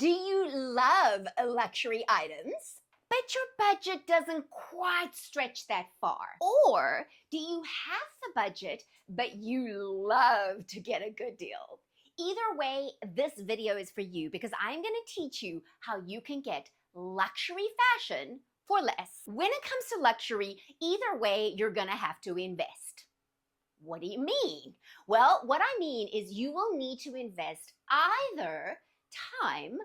Do you love luxury items, but your budget doesn't quite stretch that far? Or do you have the budget, but you love to get a good deal? Either way, this video is for you because I'm going to teach you how you can get luxury fashion for less. When it comes to luxury, either way, you're going to have to invest. What do you mean? Well, what I mean is you will need to invest either time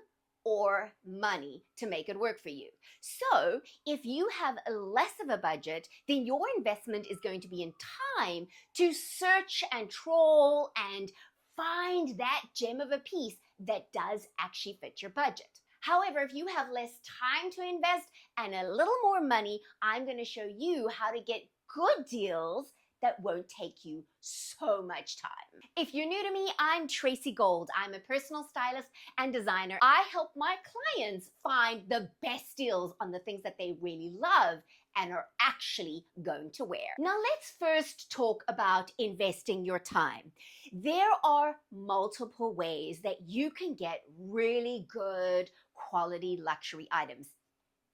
or money to make it work for you. So if you have less of a budget, then your investment is going to be in time to search and troll and find that gem of a piece that does actually fit your budget. However, if you have less time to invest and a little more money, I'm going to show you how to get good deals that won't take you so much time. If you're new to me, I'm Tracy Gold. I'm a personal stylist and designer. I help my clients find the best deals on the things that they really love and are actually going to wear. Now let's first talk about investing your time. There are multiple ways that you can get really good quality luxury items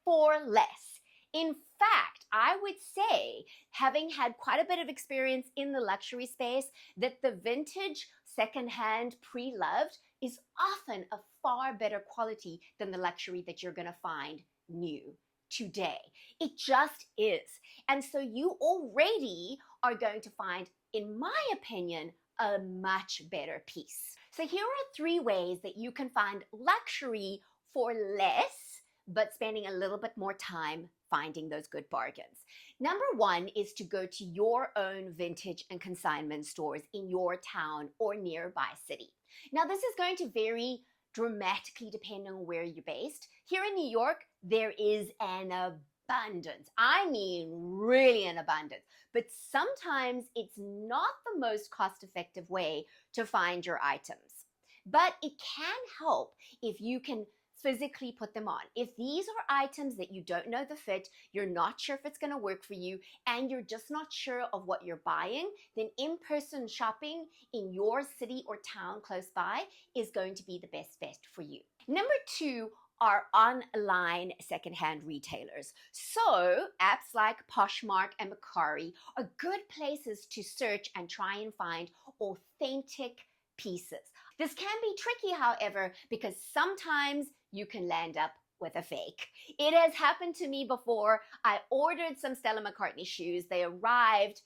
for less. In fact, I would say, having had quite a bit of experience in the luxury space, that the vintage, secondhand, pre-loved is often a far better quality than the luxury that you're going to find new today. It just is. And so you already are going to find, in my opinion, a much better piece. So here are 3 ways that you can find luxury for less, but spending a little bit more time finding those good bargains. Number 1 is to go to your own vintage and consignment stores in your town or nearby city. Now, this is going to vary dramatically depending on where you're based. Here in New York, there is an abundance. I mean, really an abundance. But sometimes it's not the most cost-effective way to find your items. But it can help if you can physically put them on. If these are items that you don't know the fit, you're not sure if it's going to work for you, and you're just not sure of what you're buying, then in-person shopping in your city or town close by is going to be the best bet for you. Number 2 are online secondhand retailers. So apps like Poshmark and Mercari are good places to search and try and find authentic pieces. This can be tricky, however, because sometimes you can land up with a fake. It has happened to me before. I ordered some Stella McCartney shoes. They arrived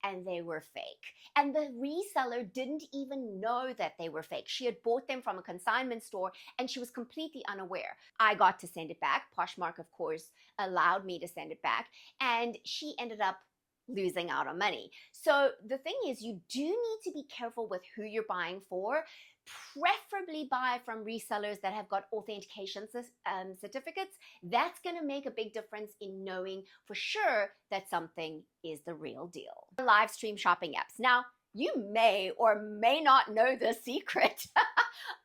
and they were fake. And the reseller didn't even know that they were fake. She had bought them from a consignment store and she was completely unaware. I got to send it back. Poshmark, of course, allowed me to send it back. And she ended up losing out on money. So the thing is, you do need to be careful with who you're buying for. Preferably buy from resellers that have got authentication certificates. That's going to make a big difference in knowing for sure that something is the real deal. Live stream shopping apps. Now, you may or may not know the secret.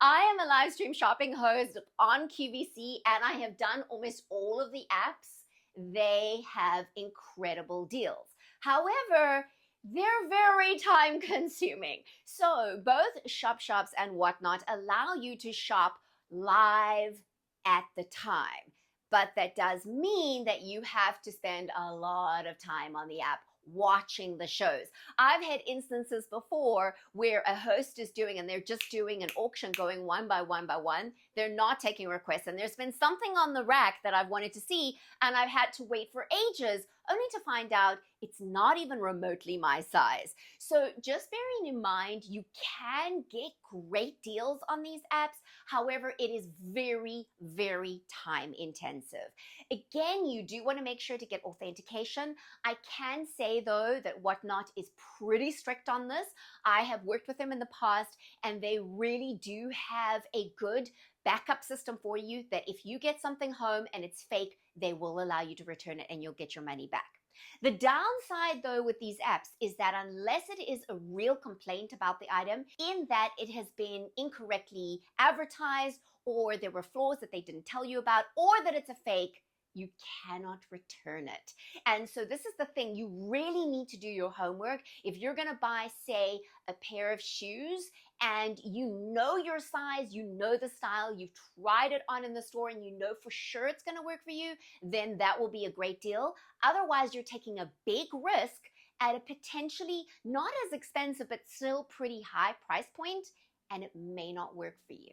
I am a live stream shopping host on QVC, and I have done almost all of the apps. They have incredible deals. However, they're very time consuming. So both shops and whatnot allow you to shop live at the time. But that does mean that you have to spend a lot of time on the app watching the shows. I've had instances before where a host is doing, and they're just doing an auction going one by one. They're not taking requests, and there's been something on the rack that I've wanted to see, and I've had to wait for ages only to find out it's not even remotely my size. So just bearing in mind, you can get great deals on these apps. However, it is very, very time intensive. Again, you do want to make sure to get authentication. I can say though that Whatnot is pretty strict on this. I have worked with them in the past, and they really do have a good backup system for you that if you get something home and it's fake, they will allow you to return it and you'll get your money back. The downside though with these apps is that unless it is a real complaint about the item, in that it has been incorrectly advertised, or there were flaws that they didn't tell you about, or that it's a fake, you cannot return it. And so this is the thing, you really need to do your homework. If you're gonna buy, say, a pair of shoes and you know your size, you know the style, you've tried it on in the store and you know for sure it's going to work for you, then that will be a great deal. Otherwise, you're taking a big risk at a potentially not as expensive but still pretty high price point, and it may not work for you.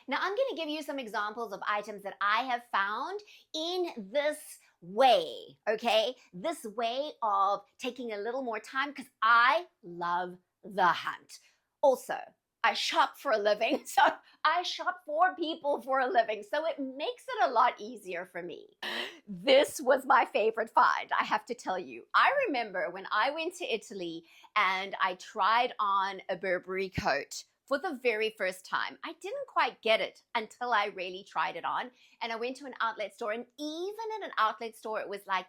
Now, I'm going to give you some examples of items that I have found in this way, okay? This way of taking a little more time, because I love the hunt. Also, I shop for a living, so I shop for people for a living, so it makes it a lot easier for me. This was my favorite find, I have to tell you. I remember when I went to Italy and I tried on a Burberry coat for the very first time. I didn't quite get it until I really tried it on. And I went to an outlet store, and even in an outlet store, it was like,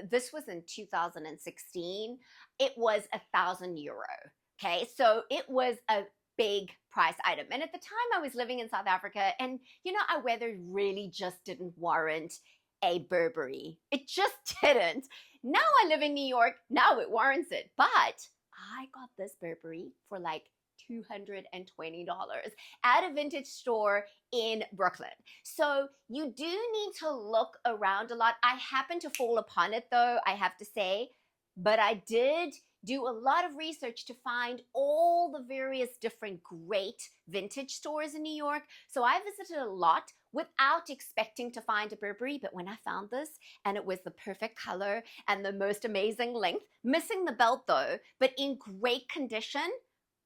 this was in 2016, it was €1,000. Okay, so it was a big price item. And at the time I was living in South Africa, and our weather really just didn't warrant a Burberry. It just didn't. Now I live in New York, now it warrants it. But I got this Burberry for like $220 at a vintage store in Brooklyn. So you do need to look around a lot. I happened to fall upon it though, I have to say, but I did do a lot of research to find all the various different great vintage stores in New York. So I visited a lot without expecting to find a Burberry, but when I found this, and it was the perfect color and the most amazing length, missing the belt though, but in great condition,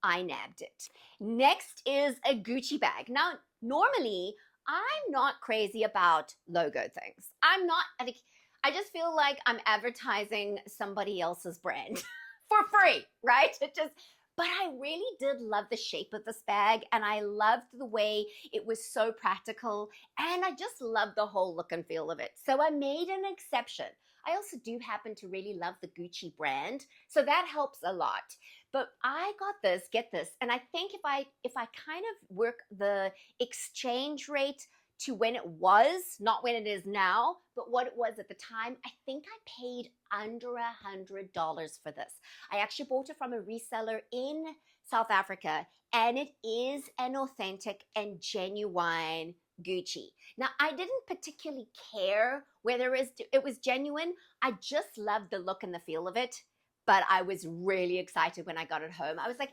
I nabbed it. Next is a Gucci bag. Now, normally, I'm not crazy about logo things. I just feel like I'm advertising somebody else's brand for free, right? But I really did love the shape of this bag, and I loved the way it was so practical, and I just loved the whole look and feel of it. So I made an exception. I also do happen to really love the Gucci brand, so that helps a lot. But I got this, get this, and I think if I kind of work the exchange rate to when it was, not when it is now, but what it was at the time, I think I paid under $100 for this. I actually bought it from a reseller in South Africa, and it is an authentic and genuine Gucci. Now, I didn't particularly care whether it was genuine. I just loved the look and the feel of it. But I was really excited when I got it home. I was like,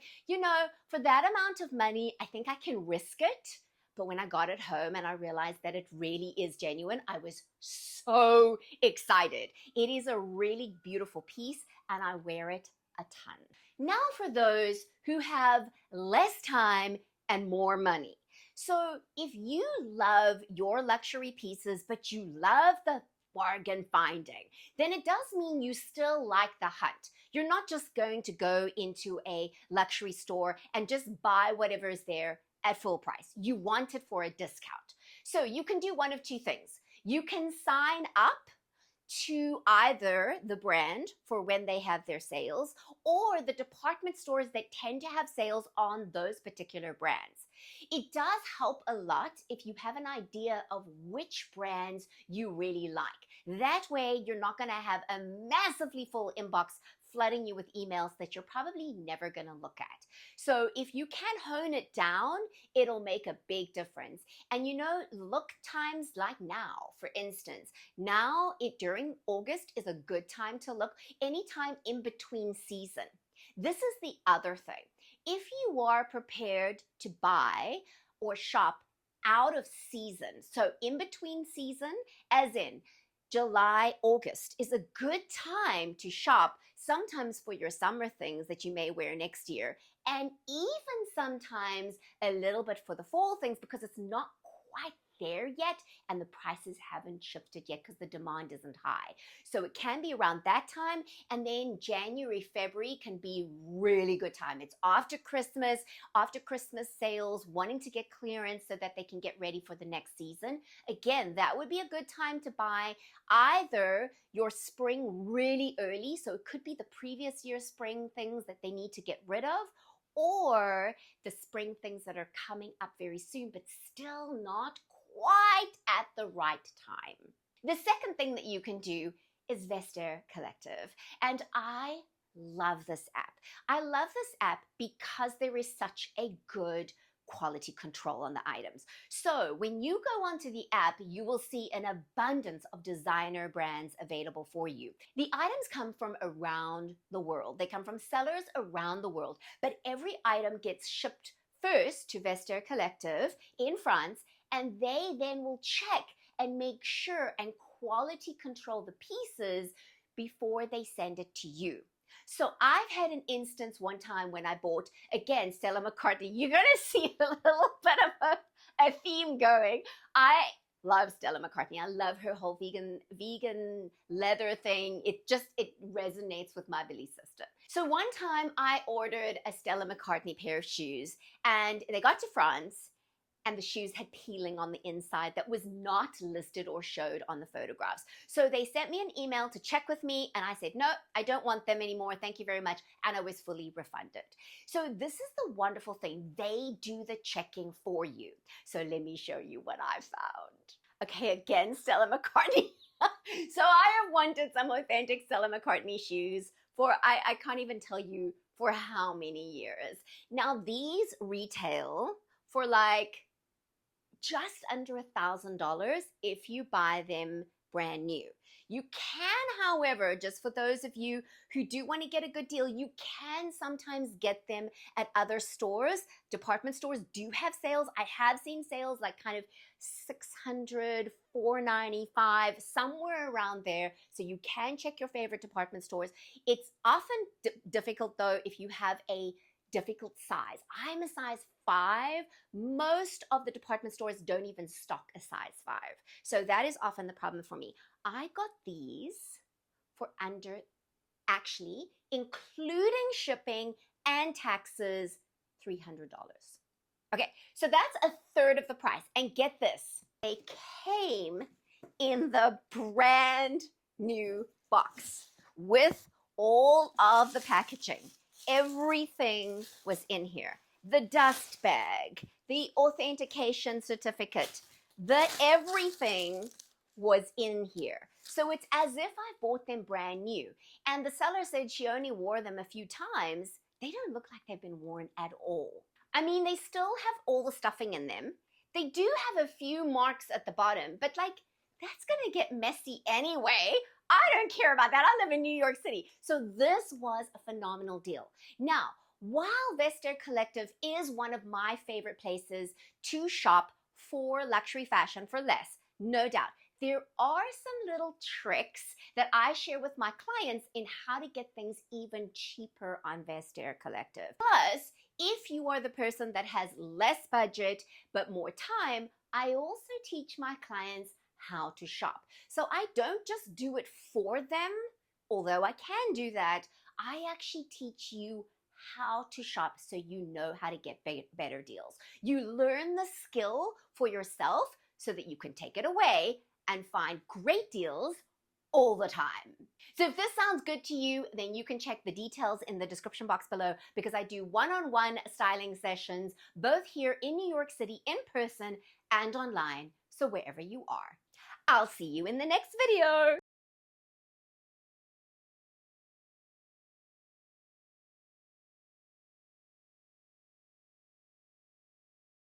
for that amount of money, I think I can risk it. But when I got it home and I realized that it really is genuine, I was so excited. It is a really beautiful piece, and I wear it a ton. Now for those who have less time and more money. So if you love your luxury pieces, but you love the bargain finding, then it does mean you still like the hunt. You're not just going to go into a luxury store and just buy whatever is there at full price. You want it for a discount. So you can do one of two things. You can sign up to either the brand for when they have their sales, or the department stores that tend to have sales on those particular brands. It does help a lot if you have an idea of which brands you really like. That way, you're not going to have a massively full inbox flooding you with emails that you're probably never going to look at. So if you can hone it down, it'll make a big difference. And look times like now, for instance, during August is a good time to look, anytime in between season. This is the other thing. If you are prepared to buy or shop out of season, so in between season, as in July, August is a good time to shop, sometimes for your summer things that you may wear next year, and even sometimes a little bit for the fall things, because it's not quite there yet and the prices haven't shifted yet because the demand isn't high. So it can be around that time, and then January, February can be really good time. It's after Christmas sales, wanting to get clearance so that they can get ready for the next season. Again, that would be a good time to buy either your spring really early, so it could be the previous year's spring things that they need to get rid of, or the spring things that are coming up very soon, but still not quite at the right time. The second thing that you can do is Vestiaire Collective. And I love this app. I love this app because there is such a good quality control on the items. So when you go onto the app, you will see an abundance of designer brands available for you. The items come from around the world. They come from sellers around the world, but every item gets shipped first to Vestiaire Collective in France, and they then will check and make sure and quality control the pieces before they send it to you. So I've had an instance one time when I bought, again, Stella McCartney. You're going to see a little bit of a theme going. I love Stella McCartney. I love her whole vegan leather thing. It resonates with my belief system. So one time I ordered a Stella McCartney pair of shoes, and they got to France, and the shoes had peeling on the inside that was not listed or showed on the photographs. So they sent me an email to check with me, and I said, no, I don't want them anymore. Thank you very much. And I was fully refunded. So this is the wonderful thing. They do the checking for you. So let me show you what I found. Okay, again, Stella McCartney. So I have wanted some authentic Stella McCartney shoes for, I can't even tell you for how many years. Now these retail for like just under $1,000 if you buy them brand new. You can, however, just for those of you who do want to get a good deal, you can sometimes get them at other stores. Department stores do have sales. I have seen sales like kind of $600, $495, somewhere around there. So you can check your favorite department stores. It's often difficult though if you have a difficult size. I'm a size 5. Most of the department stores don't even stock a size 5. So that is often the problem for me. I got these for under, actually, including shipping and taxes, $300. Okay, so that's a third of the price. And get this, they came in the brand new box with all of the packaging. Everything was in here. The dust bag, the authentication certificate, the everything was in here. So it's as if I bought them brand new. And the seller said she only wore them a few times. They don't look like they've been worn at all. I mean, they still have all the stuffing in them. They do have a few marks at the bottom, but like, that's gonna get messy anyway. I don't care about that. I live in New York City. So this was a phenomenal deal. Now, while Vestiaire Collective is one of my favorite places to shop for luxury fashion for less, no doubt, there are some little tricks that I share with my clients in how to get things even cheaper on Vestiaire Collective. Plus, if you are the person that has less budget but more time, I also teach my clients how to shop. So I don't just do it for them, although I can do that. I actually teach you how to shop so you know how to get better deals. You learn the skill for yourself so that you can take it away and find great deals all the time. So if this sounds good to you, then you can check the details in the description box below, because I do one-on-one styling sessions, both here in New York City in person and online, so wherever you are. I'll see you in the next video.